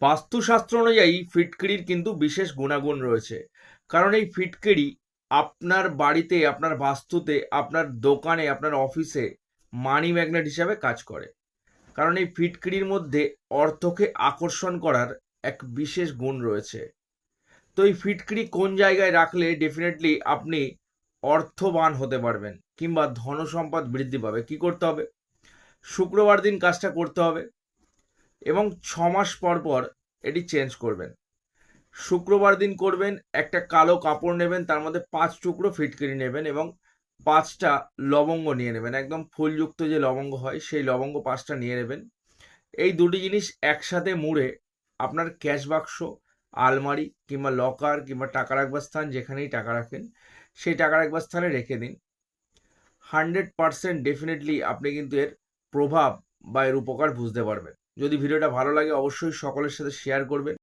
বাস্তুশাস্ত্র অনুযায়ী ফিটকিরির কিন্তু বিশেষ গুণাগুণ রয়েছে। কারণ এই ফিটকিরি আপনার বাড়িতে, আপনার বাস্তুতে, আপনার দোকানে, আপনার অফিসে মানি ম্যাগনেট হিসাবে কাজ করে। কারণ এই ফিটকিরির মধ্যে অর্থকে আকর্ষণ করার এক বিশেষ গুণ রয়েছে। তো এই ফিটকিরি কোন জায়গায় রাখলে ডেফিনেটলি আপনি অর্থবান হতে পারবেন কিংবা ধনসম্পদ বৃদ্ধি পাবে, কি করতে হবে? শুক্রবার দিন কাজটা করতে হবে এবং 6 মাস পর পর এটি চেঞ্জ করবেন। শুক্রবার দিন করবেন, একটা কালো কাপড় নেবেন, তার মধ্যে 5 টুকরো ফিটকিরি নেবেন এবং 5টা লবঙ্গ নিয়ে নেবেন। একদম ফুলযুক্ত যে লবঙ্গ হয় সেই লবঙ্গ 5টা নিয়ে নেবেন। এই দুটি জিনিস একসাথে মুড়ে আপনার ক্যাশ বাক্স, আলমারি কিংবা লকার কিংবা টাকা রাখবার স্থান, যেখানেই টাকা রাখেন সেই টাকা রাখবার স্থানে রেখে দিন। 100% ডেফিনেটলি আপনি কিন্তু এর প্রভাব বা এর উপকার বুঝতে পারবেন। যদি ভিডিওটা ভালো লাগে অবশ্যই সকলের সাথে শেয়ার করবেন।